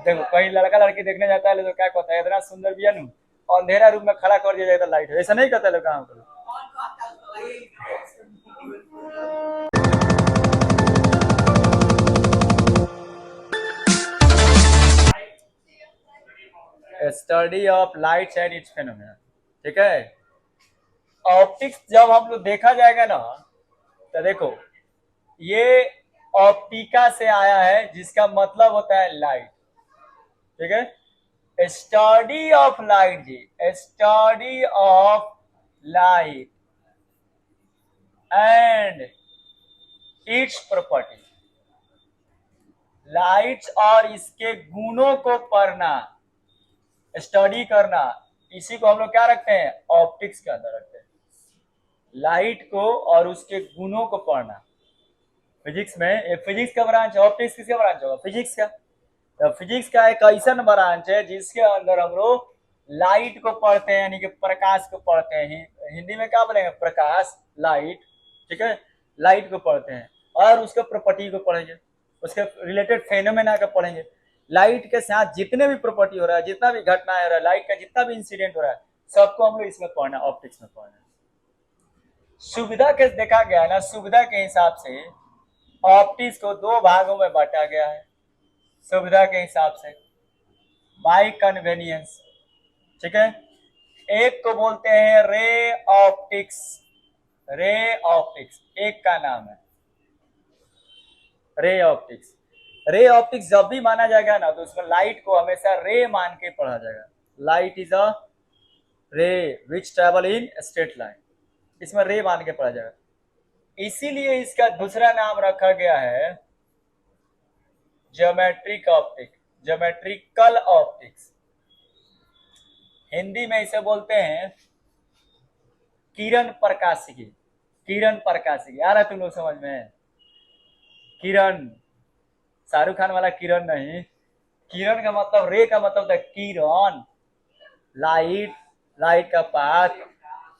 देखो कहीं लड़का लड़की देखने जाता है तो क्या कहता है, इतना सुंदर बिया नु और अंधेरा रूम में खड़ा कर दिया जाए तो लाइट है, ऐसा नहीं कहता लोग काम करो। Study of lights and it's phenomena, ठीक है। ऑप्टिक्स जब हम लोग देखा जाएगा ना, तो देखो ये ऑप्टिका से आया है जिसका मतलब होता है लाइट, ठीक है। स्टडी ऑफ लाइट जी, study of light and its property, lights और इसके गुणों को पढ़ना, स्टडी करना, इसी को हम लोग क्या रखते हैं, ऑप्टिक्स के अंदर रखते हैं। लाइट को और उसके गुणों को पढ़ना फिजिक्स में, फिजिक्स का ब्रांच है। ऑप्टिक्स किसका ब्रांच होगा, फिजिक्स का। तो फिजिक्स का एक ऐसा ब्रांच है जिसके अंदर हम लोग लाइट को पढ़ते हैं, यानी कि प्रकाश को पढ़ते हैं। हिंदी में क्या बोलेंगे, प्रकाश, लाइट, ठीक है। लाइट को पढ़ते हैं और उसके प्रॉपर्टी को पढ़ेंगे, उसके रिलेटेड फेनोमेना का पढ़ेंगे। लाइट के साथ जितने भी प्रॉपर्टी हो रहा है, जितना भी घटना हो रहा है, लाइट का जितना भी इंसिडेंट हो रहा है, सबको हम लोग इसमें पढ़ना, ऑप्टिक्स में पढ़ना। सुविधा के देखा गया है ना, सुविधा के हिसाब से ऑप्टिक्स को दो भागों में बांटा गया है, सुविधा के हिसाब से, बाय कन्वेनियंस, ठीक है। एक को बोलते हैं रे ऑप्टिक्स, रे ऑप्टिक्स एक का नाम है रे ऑप्टिक्स। रे ऑप्टिक्स जब भी माना जाएगा ना, तो उसमें लाइट को हमेशा रे मान के पढ़ा जाएगा। लाइट इज अ रे विच ट्रेवल इन स्ट्रेट लाइन, इसमें रे मान के पढ़ा जाएगा। इसीलिए इसका दूसरा नाम रखा गया है geometric optic, geometrical optics. Hindi में इसे बोलते हैं किरण प्रकाशिकी, किरण प्रकाशिकी। आ रहा है तुम लोग समझ में, किरण, शाहरुख खान वाला किरण नहीं। किरण का मतलब, रे का मतलब था किरण, लाइट, लाइट का पाथ,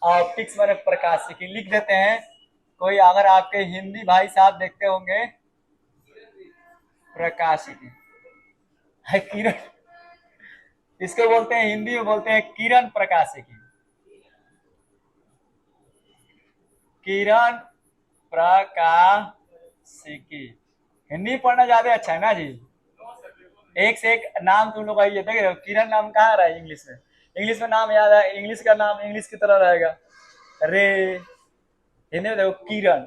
ऑप्टिक्स माने प्रकाशिकी। लिख देते हैं, कोई अगर आपके हिंदी भाई साहब देखते होंगे, प्रकाशिकी है किरण, इसको बोलते हैं, हिंदी में बोलते हैं किरण प्रकाशिकी, किरण प्रकाशिकी। हिंदी पढ़ना ज्यादा अच्छा है ना जी, एक से एक नाम तुम लोग आइए देख रहे हो। किरण नाम कहाँ रहा है इंग्लिश में, इंग्लिश में नाम याद है, इंग्लिश का नाम इंग्लिश की तरह रहेगा, रे। हिंदी में देखो किरण,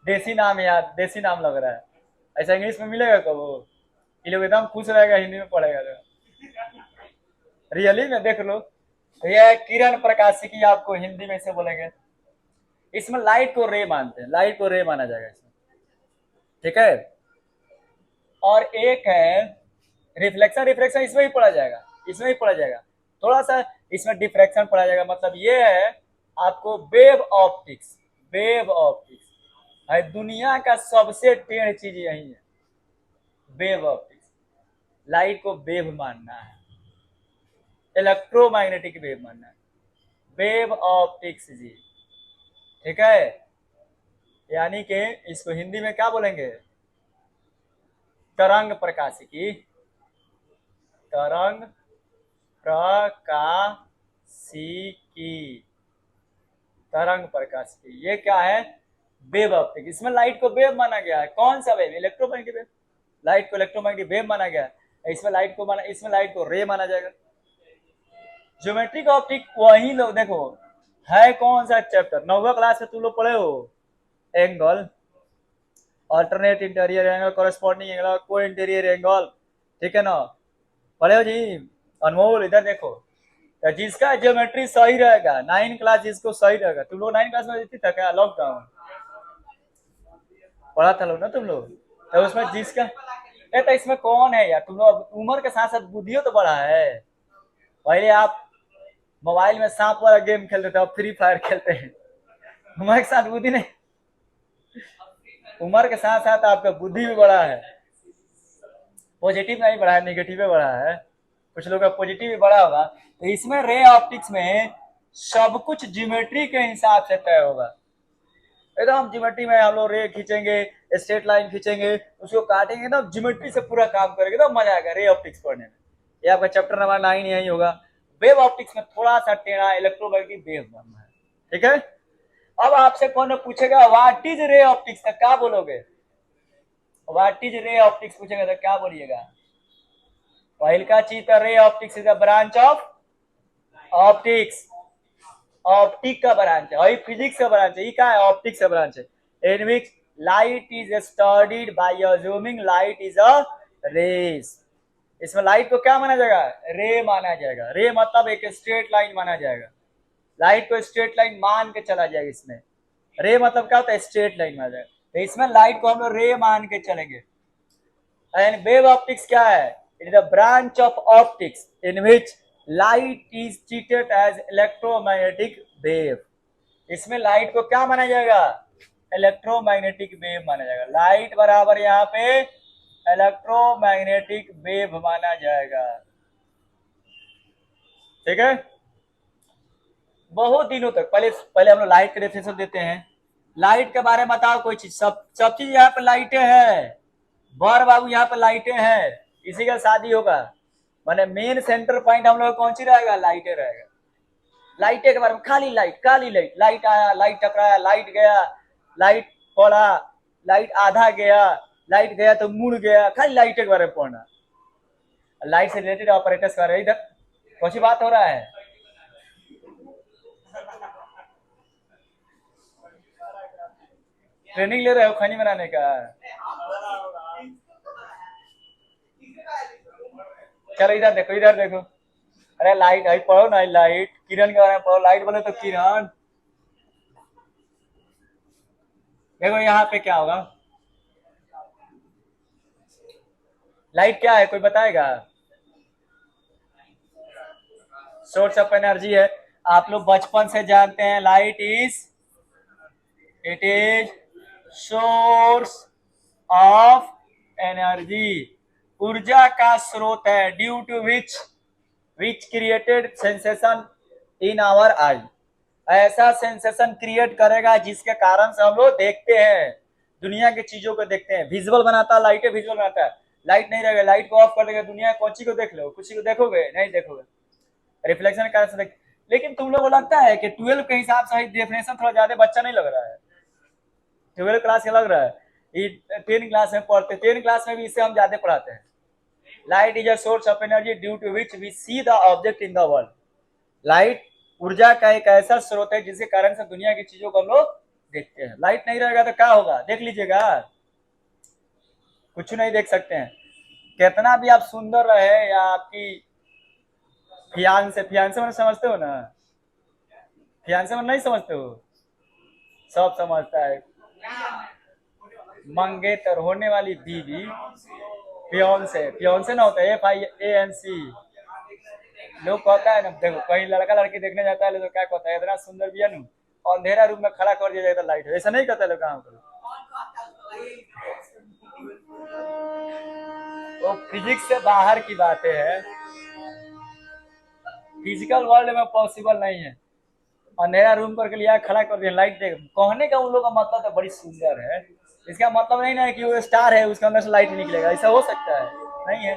देसी नाम याद, देसी नाम लग रहा है, ऐसा इंग्लिश में मिलेगा कब, ये लोग एकदम खुश रहेगा हिंदी में पढ़ेगा तो। रियली में देख लो, यह किरण प्रकाशिकी आपको हिंदी में से बोलेंगे। इसमें लाइट को रे मानते हैं, लाइट को रे माना जाएगा इसमें, ठीक है। और एक है रिफ्लेक्शन, रिफ्लेक्शन इसमें ही पढ़ा जाएगा, इसमें ही पढ़ा जाएगा। थोड़ा सा इसमें डिफ्रैक्शन पढ़ा जाएगा। मतलब ये है आपको वेव ऑप्टिक्स, वेव ऑप्टिक्स है दुनिया का सबसे टेढ़ चीज यही है, वेव ऑप्टिक्स। लाइट को वेव मानना है, इलेक्ट्रोमैग्नेटिक वेव मानना है, वेव ऑप्टिक्स जी, ठीक है। यानी कि इसको हिंदी में क्या बोलेंगे, तरंग प्रकाशिकी, तरंग प्रकाशिकी, तरंग प्रकाशिकी। ये क्या है, वेव ऑप्टिक। इसमें लाइट को वेव माना गया है। कौन सा वेव, इलेक्ट्रोमैग्नेटिक वेव, लाइट को इलेक्ट्रोमैग्नेटिक वेव माना गया है। इसमें लाइट को माना, इसमें लाइट को रे माना जाएगा। ज्योमेट्रिक ऑप्टिक वही लोग देखो है, कौन सा चैप्टर, 9वीं क्लास में तुम लोग पढ़े हो, angle, alternate interior angle, corresponding angle, को इंटीरियर एंगल, ठीक है ना, पढ़े हो जी। अनमोल इधर देखो, तो जिसका ज्योमेट्री सही रहेगा, 9 क्लास जिसको सही रहेगा, तुम लोग 9 क्लास में था क्या, लॉकडाउन पढ़ा था लोग ना तुम लोग, तो उसमें जिसका, तो इसमें कौन है यार, तुम लोग उम्र के साथ साथ बुद्धियो तो बढ़ा है। पहले आप मोबाइल में सांप वाला गेम खेलते थे, अब फ्री फायर खेलते हैं। उम्र के साथ बुद्धि नहीं, उम्र के साथ साथ आपका बुद्धि भी बढ़ा है। पॉजिटिव नहीं बढ़ा है, निगेटिव बढ़ा है। कुछ लोग का पॉजिटिव भी बढ़ा होगा। तो इसमें रे ऑप्टिक्स में सब कुछ ज्योमेट्री के हिसाब से तय होगा। एकदम ज्योमेट्री में हम लोग रे खींचेंगे, स्ट्रेट लाइन खींचेंगे, उसको काटेंगे ना, ज्योमेट्री से पूरा काम करेंगे तो मजा आएगा रे ऑप्टिक्स पढ़ने में। ये आपका चैप्टर नंबर 9 यही होगा। वेव ऑप्टिक्स में थोड़ा सा टेढ़ा इलेक्ट्रोमैग्नेटिक वेव बनना है, ठीक है। अब आपसे कौन पूछेगा व्हाट इज रे ऑप्टिक्स, तो क्या बोलोगे? व्हाट इज रे ऑप्टिक्स पूछेगा तो क्या बोलिएगा? पहल का चीज तो ray optics is a branch of optics, optic का ब्रांच है, और फिजिक्स का ब्रांच है, ये क्या है? ऑप्टिक्स का ब्रांच है। In which light is studied by assuming light is a rays. इसमें लाइट को क्या माना जाएगा? रे माना जाएगा। रे मतलब एक स्ट्रेट लाइन माना जाएगा, लाइट को स्ट्रेट लाइन मान के चला जाएगा। इसमें रे मतलब क्या होता है? स्ट्रेट लाइन माना जाएगा, तो इसमें लाइट को हम लोग रे मान के चलेंगे। एंड वेव ऑप्टिक्स क्या है? It is the branch of optics in which light is treated as electromagnetic wave. इसमें लाइट को क्या माना जाएगा? इलेक्ट्रोमैग्नेटिक वेव माना जाएगा। लाइट बराबर यहाँ पे इलेक्ट्रोमैग्नेटिक वेव माना जाएगा, ठीक है। बहुत दिनों तक पहले हम लोग लाइट के डेफिनेशन देते हैं। लाइट के बारे में बताओ कोई चीज, सब चीज यहाँ पे लाइटें हैं। बर बाबू यहाँ पे लाइटें हैं, इसी का शादी होगा, माने मेन सेंटर पॉइंट हम लोग कौन सी रहेगा? लाइटें रहेगा। लाइटें के बारे में खाली लाइट, काली लाइट, लाइट आया, लाइट टकराया, लाइट गया, लाइट पड़ा, लाइट आधा गया, लाइट गया तो मुड़ गया, खाली लाइट के बारे में पढ़ना। लाइट से रिलेटेड ऑपरेटर्स कर रहे हैं। इधर कौन सी बात हो रहा है? ट्रेनिंग ले रहे हो खनी बनाने का? चलो इधर देखो, इधर देखो। अरे लाइट आई पढ़ो ना, लाइट किरण के बारे में पढ़ो। लाइट बोले तो किरण। देखो यहाँ पे क्या होगा? लाइट क्या है, कोई बताएगा? सोर्स ऑफ एनर्जी है। आप लोग बचपन से जानते हैं light is, it is source of energy, ऊर्जा का स्रोत है। Due to which created sensation in our eye. ऐसा सेंसेशन क्रिएट करेगा जिसके कारण से हम लोग देखते हैं, दुनिया की चीजों को देखते हैं। विजुअल बनाता है, लाइट विजुअल बनाता है। लाइट नहीं रहेगा, लाइट को ऑफ कर देगा, दुनिया कौन सी को देख लो? कुछ को देखोगे? नहीं देखोगे, रिफ्लेक्शन कारण से देख। लेकिन तुम लोगों को लगता है कि 12 के हिसाब से डेफिनेशन थोड़ा ज्यादा बच्चा नहीं लग रहा है? 12 क्लास का लग रहा है, ये 10 क्लास में पढ़ते, 10 क्लास में भी इससे हम ज्यादा पढ़ाते हैं। Light is a source of energy due to which we see the object in the world. Light ऊर्जा का एक ऐसा स्रोत है जिसके कारण से दुनिया की चीजों को हम लोग देखते हैं। लाइट नहीं रहेगा तो क्या होगा? देख लीजिएगा, कुछ नहीं देख सकते हैं। कितना भी आप सुंदर रहे, या आपकी फियांसे में समझते हो ना? फियांसे में नहीं समझते हो? सब समझता है। मंगेतर, होने वाली बीवी, फियांसे ना होता है FIANC। लोग कहता है ना, देखो कहीं लड़का लड़की देखने जाता है तो क्या कहता है? इतना सुंदर भी है नु, और अंधेरा रूम में खड़ा कर दिया जाएगा लाइट, ऐसा नहीं कहता लोग कहाँ पर? वो फिजिक्स से बाहर की बातें है, फिजिकल वर्ल्ड में पॉसिबल नहीं है। अंधेरा रूम करके लिया, खड़ा कर दिया, लाइट देख। कहने का उन लोग का मतलब तो बड़ी सुंदर है, इसका मतलब नहीं ना है कि वो स्टार है उसके अंदर से लाइट निकलेगा, ऐसा हो सकता है? नहीं है।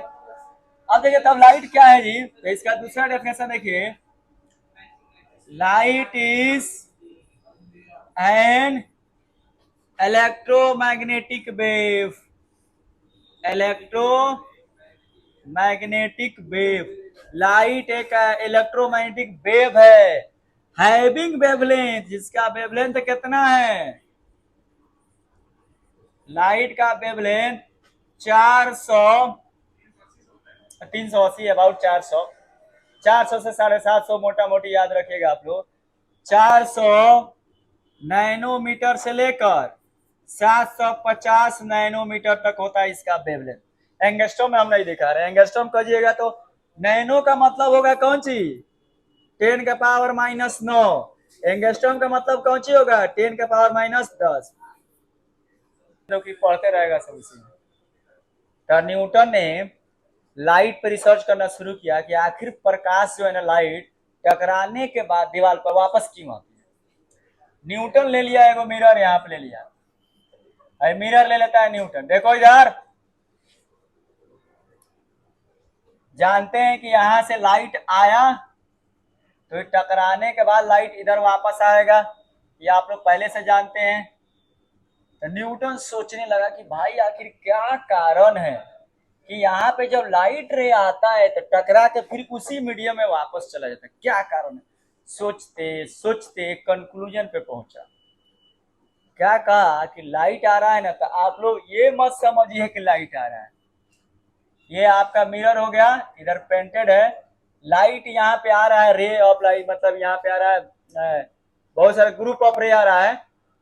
अब देखिए तब लाइट क्या है जी, तो इसका दूसरा डेफिनेशन देखिए। Light is an electromagnetic wave, electromagnetic wave. Light एक इलेक्ट्रोमैग्नेटिक वेव है, हैविंग वेवलेंथ, जिसका वेवलेंथ कितना है? लाइट का वेवलेंथ 400, 380, अबाउट 400, 400 से 750 मोटा मोटी याद रखिएगा आप लोग। 400 नैनोमीटर से लेकर 750 नैनोमीटर तक होता है इसका वेवलेंथ। एंगस्ट्रॉम में हम नहीं दिखा रहे, एंगस्ट्रॉम कहिएगा तो नैनो का मतलब होगा कौन सी? 10 का पावर -9। एंगस्ट्रॉम का मतलब कौन सी होगा? 10 का पावर -10। जो कि पढ़ते रहेगा सब इसी में। तो न्यूटन ने लाइट पर रिसर्च करना शुरू किया कि आखिर प्रकाश जो है ना, लाइट टकराने के बाद दीवार पर वापस क्यों आती है। न्यूटन ले लिया एगो मिरर, यहाँ पे ले लिया, मिरर ले लेता है न्यूटन। देखो इधर, जानते हैं कि यहां से लाइट आया तो टकराने के बाद लाइट इधर वापस आएगा, ये आप लोग पहले से जानते हैं। तो न्यूटन सोचने लगा कि भाई आखिर क्या कारण है कि यहाँ पे जब लाइट रे आता है तो टकरा के फिर उसी मीडियम में वापस चला जाता है, क्या कारण है। सोचते सोचते कंक्लूजन पे पहुंचा। क्या कहा कि लाइट आ रहा है ना, तो आप लोग ये मत समझिए कि लाइट आ रहा है, ये आपका मिरर हो गया, इधर पेंटेड है, लाइट यहाँ पे आ रहा है, रे ऑफ लाइट, मतलब यहाँ पे आ रहा है बहुत सारे ग्रुप ऑफ रे आ रहा है,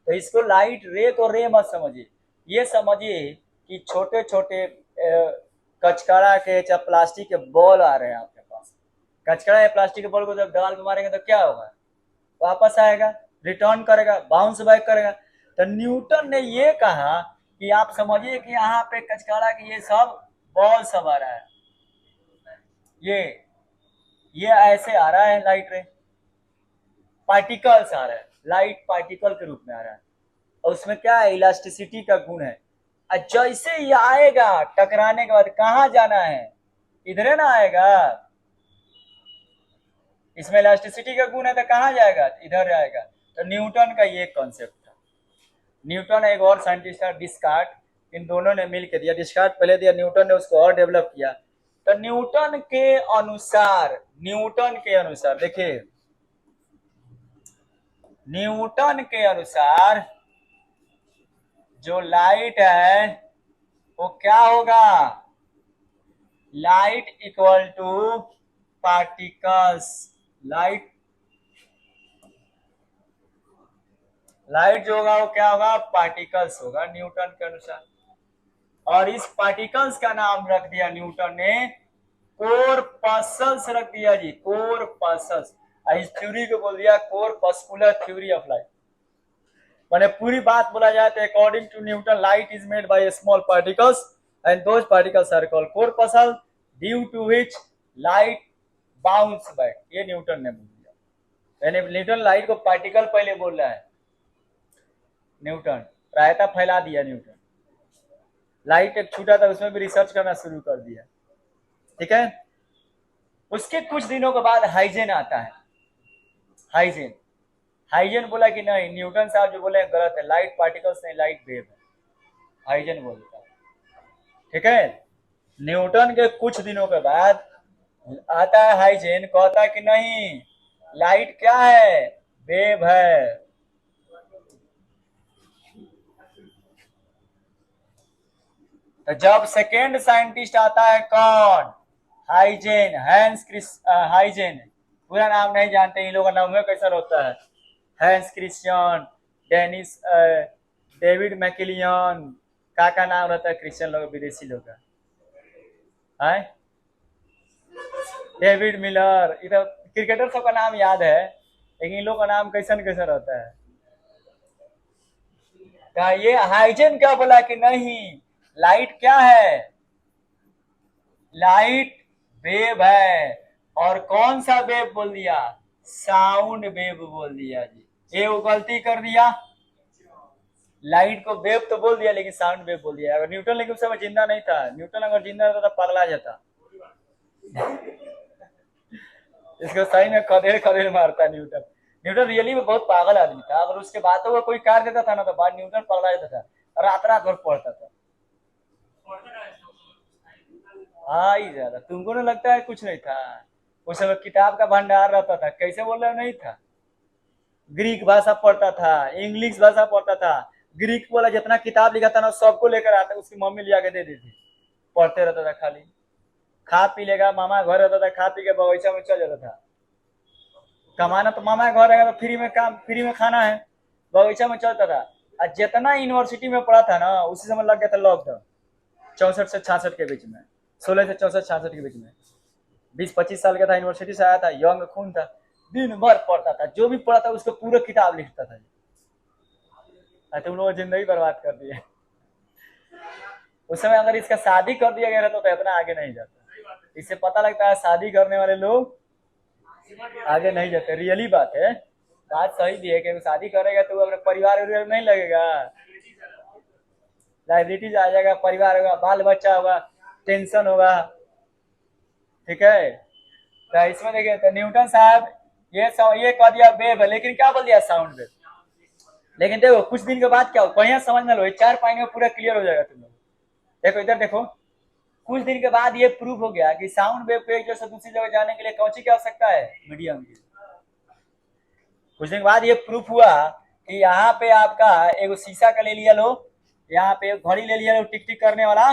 तो इसको लाइट रे को रे मत समझिए, ये समझिए कि छोटे छोटे कचकड़ा के या प्लास्टिक के बॉल आ रहे हैं आपके पास। कचकड़ा या प्लास्टिक के बॉल को जब दीवार पे मारेंगे तो क्या होगा, वापस आएगा, रिटर्न करेगा, बाउंस बैक करेगा। तो न्यूटन ने ये कहा कि आप समझिए कि यहाँ पे कचकड़ा की ये सब बॉल सब आ रहा है, ये ऐसे आ रहा है लाइट रे, पार्टिकल्स आ रहा है, लाइट पार्टिकल के रूप में आ रहा है, और उसमें क्या है, इलास्टिसिटी का गुण है। और जैसे ये आएगा टकराने के बाद कहाँ जाना है, इधर ना आएगा, इसमें इलास्टिसिटी का गुण है तो कहाँ जाएगा, इधर जाएगा। तो न्यूटन का ये कॉन्सेप्ट था। न्यूटन एक और साइंटिस्ट था डिस्कार्ट, इन दोनों ने मिलकर दिया, डिस्कार्ट पहले दिया, न्यूटन ने उसको और डेवलप किया। तो न्यूटन के अनुसार देखिए, न्यूटन के अनुसार जो लाइट है वो क्या होगा, light equal two particles, light जो होगा वो क्या होगा, पार्टिकल्स होगा न्यूटन के अनुसार। और इस पार्टिकल्स का नाम रख दिया न्यूटन ने कोरपस्कल्स रख दिया जी, कोरपस्कल्स। इस थ्योरी को बोल दिया कोरपस्कुलर थ्योरी ऑफ लाइट। मैंने पूरी बात बोला जाए तो according to Newton light is made by small particles and those particles are called corpuscle due to which light bounce back, ये न्यूटन ने बोल दिया। यानी न्यूटन लाइट को पार्टिकल पहले बोल रहा है, न्यूटन रायता फैला दिया, न्यूटन लाइट एक छूटा था उसमें भी रिसर्च करना शुरू कर दिया, ठीक है। उसके कुछ दिनों के बाद हाइजेन आता है, हाइजेन बोला कि नहीं, न्यूटन साहब जो बोले गलत है, लाइट पार्टिकल्स नहीं, लाइट वेव है, हाइजेन बोलता है, ठीक है। न्यूटन के कुछ दिनों के बाद आता है हाइजेन, कहता है कि नहीं, लाइट क्या है, वेव है। तो जब सेकेंड साइंटिस्ट आता है कौन, हाइजेन, हाइजेन, पूरा नाम नहीं जानते, इन लोगों का नाम कैसा होता है, हैंस क्रिश्चियन, डेनिस, डेविड मैकिलियन, का नाम रहता है क्रिश्चियन लोग, विदेशी लोग का है, डेविड मिलर, इधर क्रिकेटर सबका नाम याद है, लेकिन इन लोग का नाम कैसा रहता है। क्या ये हाइजेन क्या बोला कि नहीं, लाइट क्या है, लाइट वेव है, और कौन सा वेव बोल दिया, साउंड वेव बोल दिया जी, ये वो गलती कर दिया, लाइट को वेव तो बोल दिया लेकिन साउंड वेव बोल दिया। अगर न्यूटन लेकिन उस समय जिंदा नहीं था, न्यूटन अगर जिंदा रहता तो पगला जाता, इसको सही में खदेड़ खदेड़ मारता न्यूटन। न्यूटन रियली में बहुत पागल आदमी था, अगर उसके बातों का कोई कार्य देता था ना तो बाद न्यूटन पगला जाता था, रात रात भर पढ़ता था। हाँ ही ज्यादा, तुमको ना लगता है कुछ नहीं था, उस समय किताब का भंडार रहता था, कैसे बोल रहे हो नहीं था, ग्रीक भाषा पढ़ता था, इंग्लिश भाषा पढ़ता था, ग्रीक वाला जितना किताब लिखा था ना सबको लेकर आता, उसकी मम्मी लिया के दे देती, पढ़ते रहता था, खाली खा पी लेगा, मामा घर रहता था, खा पी के बगीचा में चल जाता था, कमाना तो मामा घर रहेगा तो फ्री में काम, फ्री में खाना है, बगीचा में चलता था। और जितना यूनिवर्सिटी में पढ़ा था ना उसी समय लग गया था लॉकडाउन, 64 से 66 के बीच में, 16 से 64 66 के बीच में, 20-25 साल का था, यूनिवर्सिटी से आया था, यंग खून था, दिन भर पढ़ता था, जो भी पढ़ा था उसको पूरा किताब लिखता था। तुम लोग जिंदगी बर्बाद कर दी है। उस समय अगर इसका शादी कर दिया गया रहता तो इतना आगे नहीं जाता। इससे पता लगता है शादी करने वाले लोग आगे नहीं जाते, रियली बात है, बात सही भी है कि शादी करेगा तो अपने परिवार नहीं लगेगा, लाइबिलिटीज आ जाएगा, परिवार होगा, बाल बच्चा होगा, टेंशन होगा। ठीक है, तो इसमें देखिए तो न्यूटन साहब ये कह दिया वेव है, लेकिन क्या बोल दिया साउंड वेव। लेकिन देखो कुछ दिन के बाद क्या हो, बढ़िया समझ में लो, 4 पॉइंट में पूरा क्लियर हो जाएगा तुम लोग। देखो इधर देखो, कुछ दिन के बाद ये प्रूफ हो गया कि साउंड वेव को एक जगह से दूसरी जगह जाने के लिए कौन सी की आवश्यकता है, मीडियम की। कुछ दिन बाद ये प्रूफ हुआ कि यहाँ पे आपका एक शीशा का ले लिया लो, यहाँ पे एक घड़ी ले लिया लो टिक टिक करने वाला,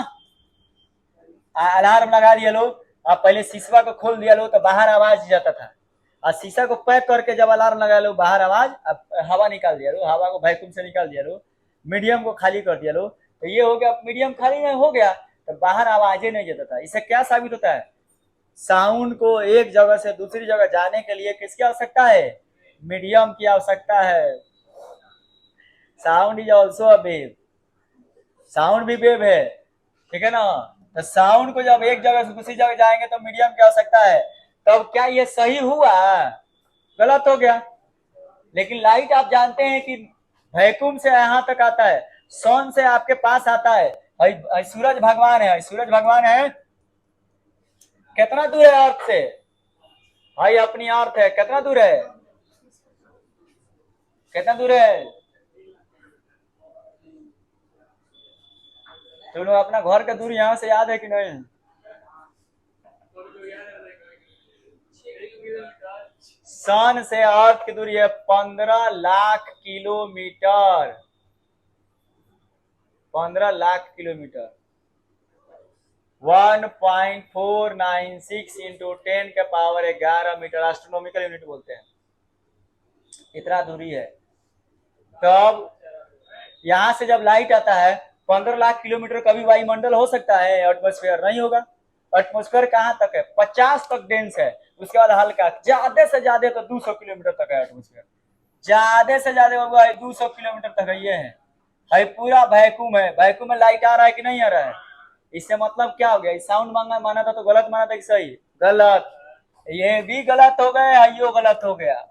अलार्म लगा लिया लो। आप पहले शीशा को खोल दिया लो तो बाहर आवाज जाता था, और शीशा को पैक करके जब अलार्म लगा लो बाहर आवाज, अब हवा निकाल दिया लो, हवा को वैक्यूम से निकाल दिया लो, मीडियम को खाली कर दिया लो, तो ये हो गया, मीडियम खाली हो गया तो बाहर आवाजें नहीं जाता था। इससे क्या साबित होता है, साउंड को एक जगह से दूसरी जगह जाने के लिए किसकी आवश्यकता है, मीडियम की आवश्यकता है। Sound is also a wave, sound भी वेव है, ठीक है ना। तो साउंड को जब एक जगह से दूसरी जगह जाएंगे तो मीडियम की आवश्यकता है। तब क्या ये सही हुआ, गलत हो गया। लेकिन लाइट आप जानते हैं कि वैक्यूम से यहां तक आता है, सन से आपके पास आता है, सूरज भगवान है, सूरज भगवान है, कितना दूर है अर्थ से, भाई अपनी अर्थ है, कितना दूर है, कितना दूर है। तुम लोग अपना घर का दूरी यहां से याद है कि नहीं, सन से अर्थ की दूरी है 15 lakh kilometre, 15 lakh kilometre, 1.496 into 10⁻11 metre, astronomical unit बोलते हैं, इतना दूरी है। तब यहां से जब लाइट आता है 15 लाख किलोमीटर, कभी वायुमंडल हो सकता है, एटमोस्फेयर नहीं होगा। एटमोस्फेयर कहां तक है, 50 तक डेंस है, उसके बाद हल्का, ज्यादा से ज्यादा तो 200 किलोमीटर तक है एटमोस्फेयर, ज्यादा से ज्यादा होगा 200 किलोमीटर तक है। ये है पूरा वैक्यूम है, वैक्यूम में लाइट आ रहा है कि नहीं आ रहा है। इससे मतलब क्या हो गया, साउंड माना था तो गलत माना था कि सही, गलत, ये भी गलत हो गया, यो गलत हो गया,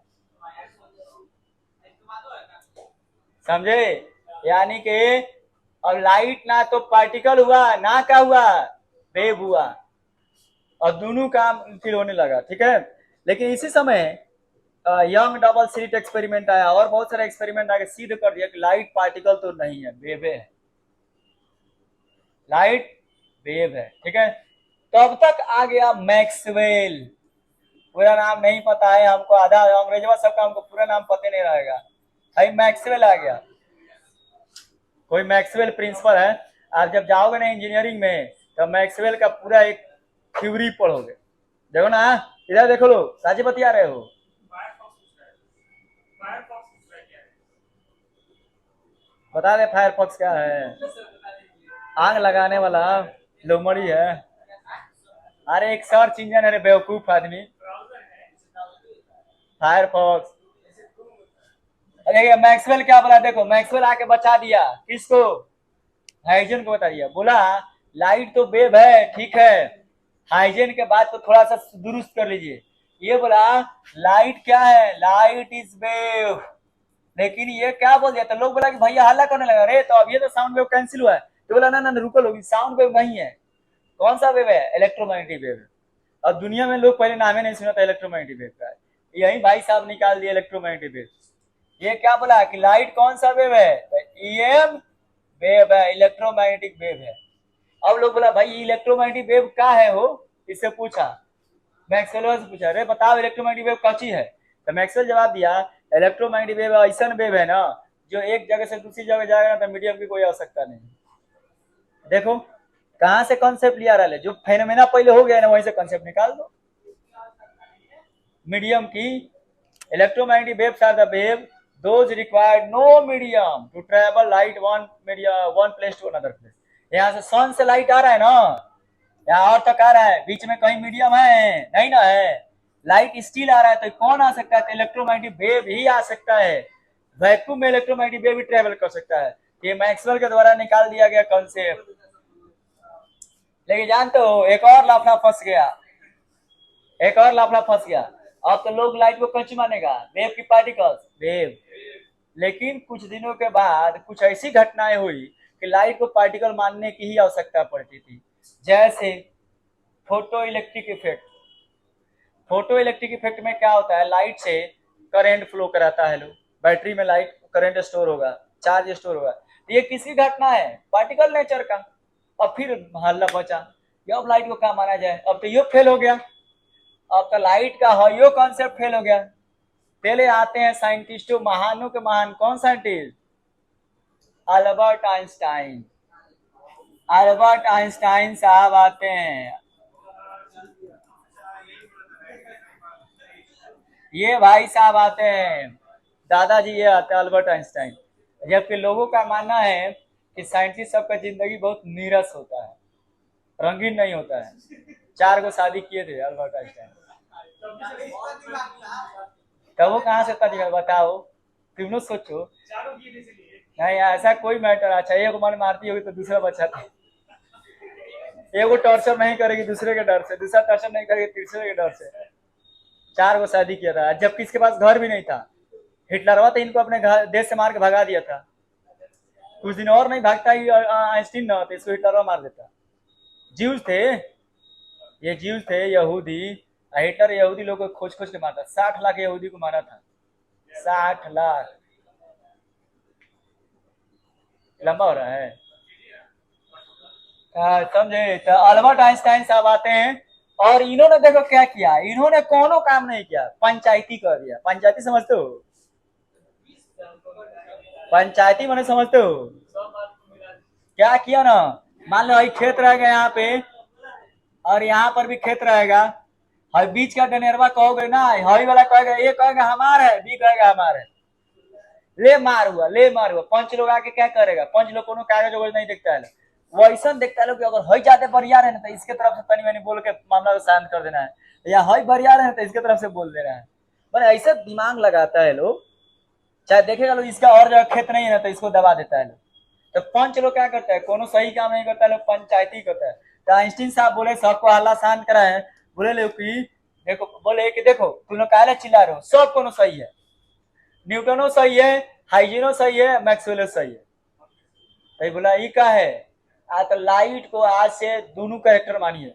समझे। यानी कि अब लाइट ना तो पार्टिकल हुआ ना क्या हुआ, वेव हुआ, और दोनों काम फिर होने लगा, ठीक है। लेकिन इसी समय यंग डबल स्लिट एक्सपेरिमेंट आया और बहुत सारे एक्सपेरिमेंट आके सिद्ध कर दिया कि लाइट पार्टिकल तो नहीं है, वेव है, लाइट वेव है, ठीक है। तब तक आ गया मैक्सवेल, पूरा नाम नहीं पता है हमको, आधा अंग्रेजवा सबका हमको पूरा नाम पता नहीं रहेगा, भाई मैक्सवेल आ गया। कोई मैक्सवेल प्रिंसिपल है, आप जब जाओगे ना इंजीनियरिंग में तो मैक्सवेल का पूरा एक थ्योरी पढ़ोगे। देखो ना, इधर देखो लो, साझी बतिया रहे हो, बता दे फायरफॉक्स क्या है, आग लगाने वाला लोमड़ी है, अरे एक सर्च इंजन है रे बेवकूफ आदमी, फायरफॉक्स। देखिए मैक्सवेल क्या बोला, देखो मैक्सवेल आके बचा दिया किसको, हाइजेन को बता दिया, बोला लाइट तो वेव है, ठीक है, हाइजेन के बाद तो थोड़ा सा दुरुस्त कर लीजिए, ये बोला लाइट क्या है, लाइट इज वेव। लेकिन ये क्या बोल दिया, तो लोग बोला कि भैया हल्ला करने लगा, रे तो अब ये तो साउंड वेव कैंसिल हुआ है, तो बोला ना ना रुको लोग, साउंड वेव नहीं है, कौन सा वेव है, इलेक्ट्रोमैग्नेटिक वेव। अब दुनिया में लोग पहले नाम ही नहीं सुना था इलेक्ट्रोमैग्नेटिक वेव का, यही भाई साहब निकाल दिया इलेक्ट्रोमैग्नेटिक वेव। ये क्या बोला कि लाइट कौन सा वेव है, ईएम वेव है, इलेक्ट्रोमैग्नेटिक वेव है। अब लोग बोला भाई इलेक्ट्रोमैग्नेटिक वेव क्या है हो, इससे पूछा, मैक्सवेल से पूछा, अरे बताओ इलेक्ट्रोमैग्नेटिक वेव कौन चीज है, तो मैक्सवेल जवाब दिया इलेक्ट्रोमैग्नेटिक वेव ऐसा वेव है ना जो एक जगह से दूसरी जगह जाएगा ना तो मीडियम की कोई आवश्यकता नहीं। देखो कहां से कॉन्सेप्ट लिया रहा है, जो फेनोमेना पहले हो गया ना वहीं से कॉन्सेप्ट निकाल दो। मीडियम की electromagnetic waves are the wave those required no medium to travel light one place to another place। यहाँ से सन से लाइट आ रहा है ना, यहाँ और तक आ रहा है, बीच में कहीं मीडियम है नहीं ना है, लाइट स्टिल आ रहा है, तो कौन आ सकता है, तो इलेक्ट्रोमैग्नेटिक वेव ही आ सकता है, वैक्यूम में इलेक्ट्रोमैग्नेटिक वेव भी ट्रेवल कर सकता है। ये मैक्सवेल के द्वारा निकाल दिया गया कॉन्सेप्ट। लेकिन जानते हो एक और लाफड़ा फंस गया, एक और लाफड़ा फंस गया। अब तो लोग लाइट को कंच मानेगा, वेव की पार्टिकल्स वेव। लेकिन कुछ दिनों के बाद कुछ ऐसी घटनाएं हुई कि लाइट को पार्टिकल मानने की ही आवश्यकता पड़ती थी। जैसे photo electric effect. Photo electric effect में क्या होता है, लाइट से करंट फ्लो कराता है। लोग बैटरी में लाइट करंट स्टोर होगा, चार्ज स्टोर होगा, तो ये किसकी घटना है, पार्टिकल नेचर का। अब फिर हल्ला बचा, अब लाइट को क्या माना जाए, अब तो ये फेल हो गया, अब तो लाइट का हयो कॉन्सेप्ट फेल हो गया। पहले आते हैं साइंटिस्टों, महानों के महान, कौन scientist, Albert Einstein. Albert Einstein साहब आते हैं, ये भाई साहब आते हैं, दादाजी ये आते हैं अल्बर्ट आइंस्टाइन। जबकि लोगों का मानना है कि साइंटिस्ट सबका जिंदगी बहुत नीरस होता है, रंगीन नहीं होता है। 4 गो शादी किए थे अल्बर्ट आइंस्टाइन, तब वो कहाँ से पता बताओ, तुम लोग सोचो। नहीं ऐसा कोई मैटर, अच्छा एक मन मारती होगी तो दूसरा बचाती, एगो टॉर्चर नहीं करेगी दूसरे के डर से, दूसरा टॉर्चर नहीं करेगी तीसरे के डर से। 4 गो शादी किया था, जबकि इसके पास घर भी नहीं था। हिटलरवा तो इनको अपने घर देश से मार के भगा दिया था, कुछ दिन और नहीं भागता ही आइंस्टीन न होते, इसको हिटलरवा मार देता। ज्यूज थे, ये ज्यूज थे यहूदी, हिटलर यहूदी लोगों को खोज खोज के मारता, 60 लाख यहूदी को मारा था, 60 लाख। लंबा हो रहा है, समझे। तो अल्बर्ट आइंस्टाइन साहब आते हैं और इन्होंने देखो क्या किया, इन्होंने कोनो काम नहीं किया, पंचायती कर दिया। पंचायती समझते हो, पंचायती मैंने समझते हो, क्या किया ना, मान लो खेत रहेगा यहाँ पे और यहाँ पर भी खेत रहेगा, और बीच का डनेरवा कहोगे ना, हई वाला कहेगा, ये कहेगा हमार है, बी कहेगा हमार है, ले मार हुआ, ले मार हुआ। पंच लोग आके क्या करेगा, पंच लोग कोनो कागज वगज नहीं देखता है, वो ऐसा देखता है लोग कि अगर हई जाते बरियार है ना तो इसके तरफ से तनी मनी बोल के मामला को शांत कर देना है, या हई बरियार है तो इसके तरफ से बोल देना है। मैंने ऐसा दिमाग लगाता है लोग, चाहे देखेगा लोग इसका और जगह खेत नहीं है ना तो इसको दबा देता है लोग। तो पंच लोग क्या करता है, कोनो सही काम नहीं करता है, लोग पंचायती करता है। तो आइंस्टीन साहब बोले सबको हल्ला शांत करा है, बोले लोग कि देखो, बोले कि देखो तुम लोग काहे चिल्ला रहे हो, सब कोनो सही है, न्यूटनो सही है, हाइजीनो सही है, मैक्सवेल सही है। तो बोला ये का है, तो लाइट को आज से दोनों कैरेक्टर मानिए,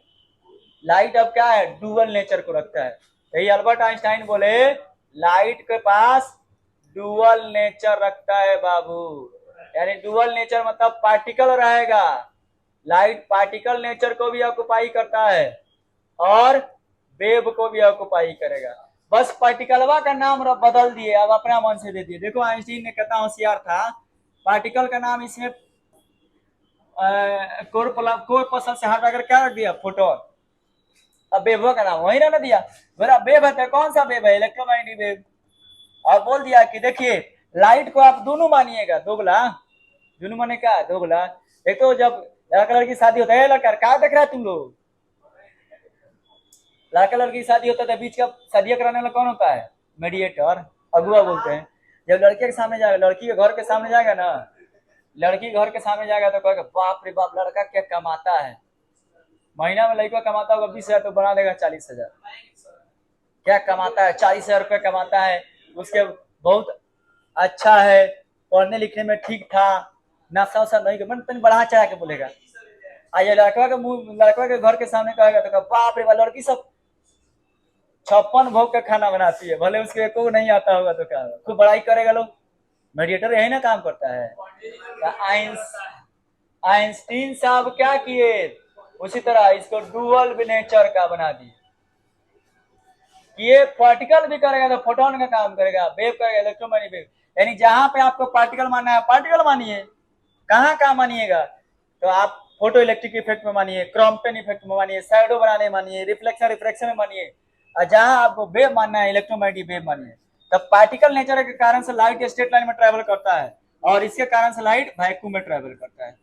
लाइट अब क्या है, डुअल नेचर को रखता है। तो ये अल्बर्ट आइंस्टाइन बोले लाइट के पास डुअल नेचर रखता है बाबू, यानी डुअल नेचर मतलब पार्टिकल रहेगा, लाइट पार्टिकल नेचर को भी ऑक्युपाई करता है और वेव को भी ऑक्युपाई करेगा। बस पार्टिकलवा का नाम बदल दिए, अब अपना मन से दे दिए। देखो आइंस्टीन ने कितना होशियार था, पार्टिकल का नाम इसमें कोरपसल से हटा कर क्या रख दिया, फोटोन। अब वेव का नाम वही ना दिया, मेरा वेव है, कौन सा वेव है, इलेक्ट्रोमैग्नेटिक वेव। और बोल दिया कि देखिए लाइट को आप दोनों मानिएगा, दोगला, दोनों माने क्या, दोगला। एक तो जब लड़का लड़की शादी होता है, लड़का क्या देख रहा है तुम लोग, लड़का लड़की शादी होता है, बीच का शादी कराने वाला कौन होता है, मीडिएटर, अगुआ बोलते हैं। जब लड़के के सामने जाएगा, लड़की के घर के सामने जाएगा ना, लड़की घर के सामने जाएगा तो कहेगा बाप रे बाप लड़का क्या कमाता है, महीना में लड़का कमाता होगा 20,000 तो बना देगा 40,000, क्या कमाता है, 40,000 रुपये कमाता है, उसके बहुत अच्छा है, पढ़ने लिखने में ठीक था, नशा वशा नहीं, मन बढ़ा चढ़ा के बोलेगा। आज लड़का के मुंह, लड़का के घर के सामने कहेगा तो बाप रे बाप लड़की सब 56 भोग का खाना बनाती है, भले उसके को नहीं आता होगा तो क्या, खूब बड़ाई करेगा लोग। मेडिएटर यही ना काम करता है। आइंस्टीन साहब क्या किए, उसी तरह इसको डुअल नेचर का बना दिए, ये पार्टिकल भी करेगा तो फोटोन का काम करेगा, वेव करेगा इलेक्ट्रोमैग्नेटिक वेव, यानी जहां पे आपको पार्टिकल मानना है पार्टिकल मानिए, कहाँ मानिएगा, तो आप फोटो इलेक्ट्रिक इफेक्ट में मानिए, क्रॉम्पटन इफेक्ट में मानिए, शैडो बनाने मानिए, रिफ्लेक्शन रिफ्रैक्शन में मानिए, और जहां आपको वेव मानना है इलेक्ट्रोमैग्नेटिक वेव मानिए। तब पार्टिकल नेचर के कारण से लाइट स्ट्रेट लाइन में ट्रेवल करता है और इसके कारण से लाइट वैक्यूम में ट्रेवल करता है।